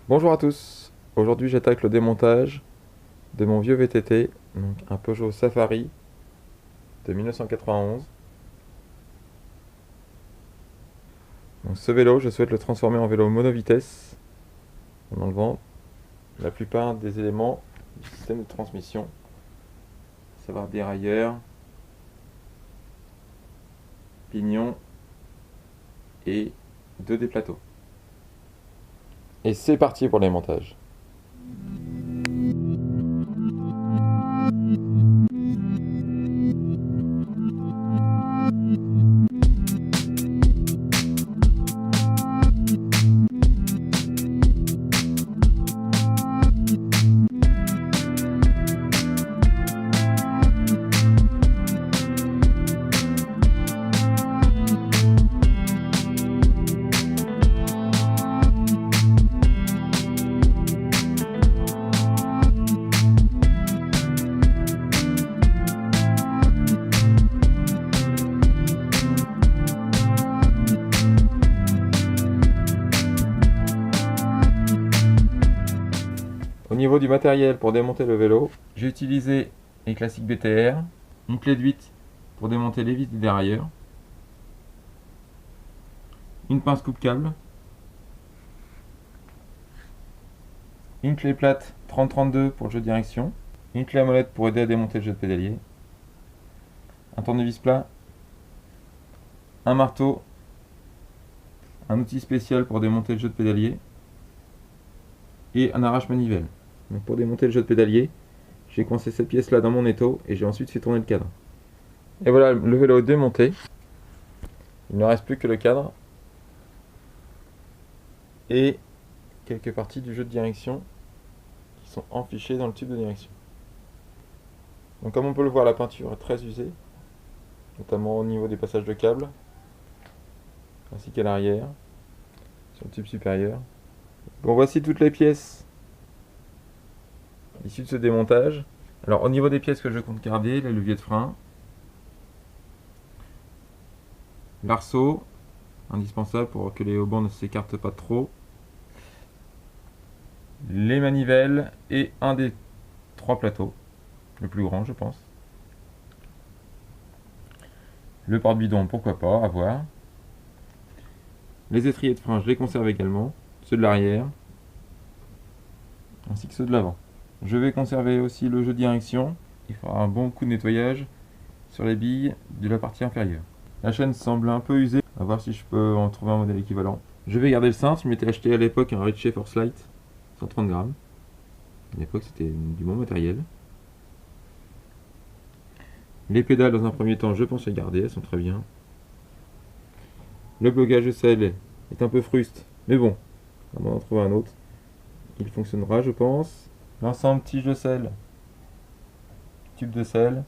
Bonjour à tous, aujourd'hui j'attaque le démontage de mon vieux VTT, donc un Peugeot Safari de 1991. Donc ce vélo, je souhaite le transformer en vélo monovitesse en enlevant la plupart des éléments du système de transmission, à savoir dérailleur, pignon et deux des plateaux. Et c'est parti pour le démontage. Au niveau du matériel pour démonter le vélo, j'ai utilisé les classiques BTR, une clé de 8 pour démonter les vis des dérailleurs, une pince coupe-câble, une clé plate 30-32 pour le jeu de direction, une clé à molette pour aider à démonter le jeu de pédalier, un tournevis plat, un marteau, un outil spécial pour démonter le jeu de pédalier et un arrache-manivelle. Donc pour démonter le jeu de pédalier, j'ai coincé cette pièce là dans mon étau et j'ai ensuite fait tourner le cadre. Et voilà le vélo démonté. Il ne reste plus que le cadre et quelques parties du jeu de direction qui sont enfichées dans le tube de direction. Donc comme on peut le voir, la peinture est très usée, notamment au niveau des passages de câbles, ainsi qu'à l'arrière, sur le tube supérieur. Bon, voici toutes les pièces issues de ce démontage. Alors au niveau des pièces que je compte garder, les leviers de frein, l'arceau, indispensable pour que les haubans ne s'écartent pas trop, les manivelles et un des 3 plateaux, le plus grand je pense. Le porte-bidon, pourquoi pas, à voir. Les étriers de frein, je les conserve également, ceux de l'arrière, ainsi que ceux de l'avant. Je vais conserver aussi le jeu de direction. Il faudra un bon coup de nettoyage sur les billes de la partie inférieure. La chaîne semble un peu usée, à voir si je peux en trouver un modèle équivalent. Je vais garder le cintre, je m'étais acheté à l'époque un Ritchey Force Light, 130 grammes. À l'époque c'était du bon matériel. Les pédales dans un premier temps je pense les garder, elles sont très bien. Le blocage de selle est un peu fruste, mais bon, on va en trouver un autre. Il fonctionnera je pense. L'ensemble tige de selle, tube de selle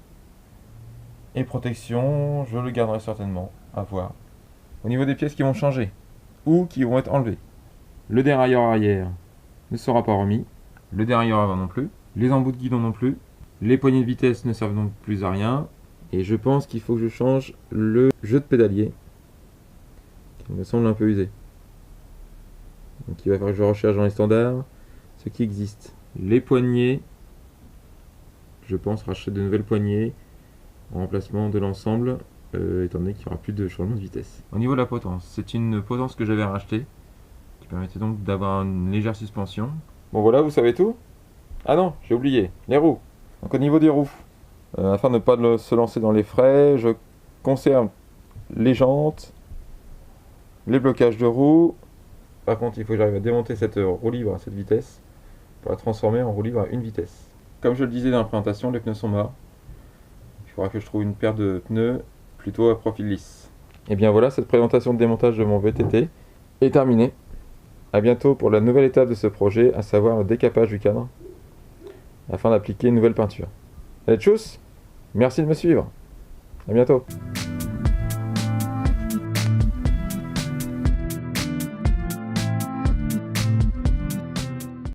et protection, je le garderai certainement, à voir. Au niveau des pièces qui vont changer ou qui vont être enlevées, le dérailleur arrière ne sera pas remis, le dérailleur avant non plus, les embouts de guidon non plus, les poignées de vitesse ne servent donc plus à rien, et je pense qu'il faut que je change le jeu de pédalier, qui me semble un peu usé. Donc il va falloir que je recherche dans les standards ce qui existe. Les poignées, je pense racheter de nouvelles poignées en remplacement de l'ensemble, étant donné qu'il n'y aura plus de changement de vitesse. Au niveau de la potence, c'est une potence que j'avais rachetée, qui permettait donc d'avoir une légère suspension. Bon voilà, vous savez tout. Ah non, j'ai oublié, les roues. Donc au niveau des roues, afin de ne pas se lancer dans les frais, je conserve les jantes, les blocages de roues. Par contre, il faut que j'arrive à démonter cette roue libre à cette vitesse pour la transformer en roue libre à une vitesse. Comme je le disais dans la présentation, les pneus sont morts. Il faudra que je trouve une paire de pneus plutôt à profil lisse. Et bien voilà, cette présentation de démontage de mon VTT est terminée. A bientôt pour la nouvelle étape de ce projet, à savoir le décapage du cadre, afin d'appliquer une nouvelle peinture. Allez tchuss, merci de me suivre. A bientôt.